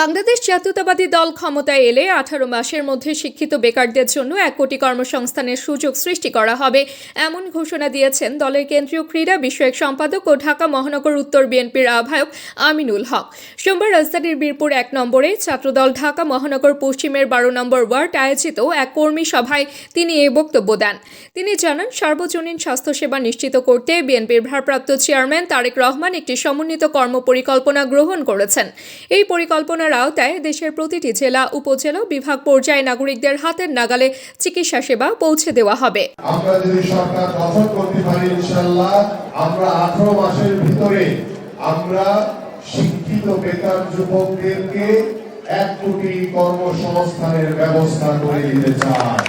বাংলাদেশ জাতীয়তাবাদী দল ক্ষমতায় এলে 18 মাসের মধ্যে শিক্ষিত বেকারদের জন্য 1 কোটি কর্মসংস্থানের সুযোগ সৃষ্টি করা হবে, এমন ঘোষণা দিয়েছেন দলের কেন্দ্রীয় ক্রীড়া বিষয়ক সম্পাদক ও ঢাকা মহানগর উত্তর বিএনপির আহ্বায়ক আমিনুল হক। সোমবার রাজধানীর বীরপুর 1 নম্বরে ছাত্রদল ঢাকা মহানগর পশ্চিমের 12 নম্বর ওয়ার্ড আয়োজিত এক কর্মী সভায় তিনি এই বক্তব্য দেন। তিনি জানান, সার্বজনীন স্বাস্থ্যসেবা নিশ্চিত করতে বিএনপির ভারপ্রাপ্ত চেয়ারম্যান তারেক রহমান একটি সমন্বিত কর্মপরিকল্পনা গ্রহণ করেছেন। এই পরিকল্পনার আওতায় দেশের প্রতিটি জেলা, উপজেলা, বিভাগ পর্যায়ে নাগরিকদের হাতের নাগালে চিকিৎসা সেবা পৌঁছে দেওয়া হবে। আমরা যদি সরকার গঠন করতে পারি, ইনশাআল্লাহ আমরা 18 মাসের ভিতরে আমরা শিক্ষিত বেকার যুবকদেরকে 1 কোটি কর্মসংস্থানের ব্যবস্থা করে দিতে চাই।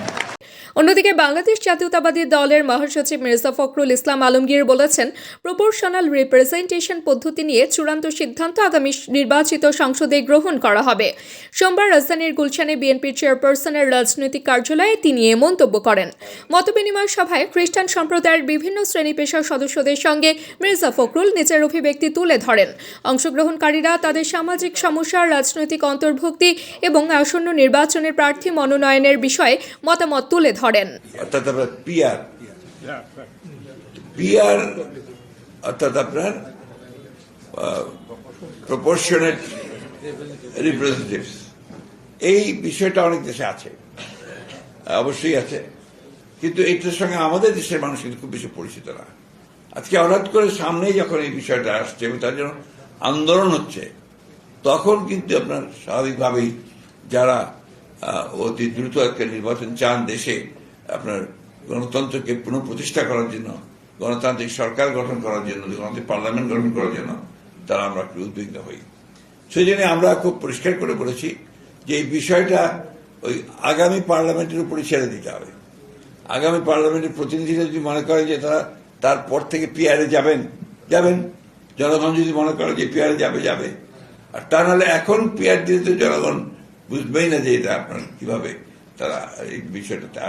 অন্যদিকে বাংলাদেশ জাতীয়তাবাদী দলের মহাসচিব মির্জা ফখরুল ইসলাম আলমগীর বলেছেন, প্রপোর্শনাল রিপ্রেজেন্টেশন পদ্ধতি নিয়ে চূড়ান্ত সিদ্ধান্ত আগামী নির্বাচিত সংসদে গ্রহণ করা হবে। সোমবার রাজধানীর গুলশানে বিএনপির চেয়ারপারসনের রাজনৈতিক কার্যালয়ে তিনি এ মন্তব্য করেন। মতবিনিময় সভায় খ্রিস্টান সম্প্রদায়ের বিভিন্ন শ্রেণী পেশার সদস্যদের সঙ্গে মির্জা ফখরুল নিজের অভিব্যক্তি তুলে ধরেন। অংশগ্রহণকারীরা তাদের সামাজিক সমস্যা, রাজনৈতিক অন্তর্ভুক্তি এবং আসন্ন নির্বাচনের প্রার্থী মনোনয়নের বিষয়ে মতামত তুলে ধরেন। অর্থাৎ আপনার পিআর অর্থাৎ আপনার প্রপোর্শনেট রিপ্রেজেন্টেটিভস, এই বিষয়টা অনেক দেশে আছে, অবশ্যই আছে, কিন্তু এটার সঙ্গে আমাদের দেশের মানুষ কিন্তু খুব বেশি পরিচিত না। আজকে হঠাৎ করে সামনেই যখন এই বিষয়টা আসছে এবং তার জন্য আন্দোলন হচ্ছে, তখন কিন্তু আপনার স্বাভাবিকভাবেই যারা অতি দ্রুত একটা নির্বাচন চান, দেশে আপনার গণতন্ত্রকে পুনঃপ্রতিষ্ঠা করার জন্য, গণতান্ত্রিক সরকার গঠন করার জন্য, গণতান্ত্রিক পার্লামেন্ট গঠন করার জন্য তারা আমরা একটু উদ্বিগ্ন হই। সেই জন্য আমরা খুব পরিষ্কার করে বলেছি যে এই বিষয়টা ওই আগামী পার্লামেন্টের উপরে ছেড়ে দিতে হবে। আগামী পার্লামেন্টের প্রতিনিধিরা যদি মনে করেন যে তারা তারপর থেকে পিআরে যাবেন, জনগণ যদি মনে করে যে পিআরে যাবে, আর তা নাহলে এখন পিআর দিলে তো জনগণ বুঝবেই না যে এটা আপনার কিভাবে তারা এই বিষয়টাতে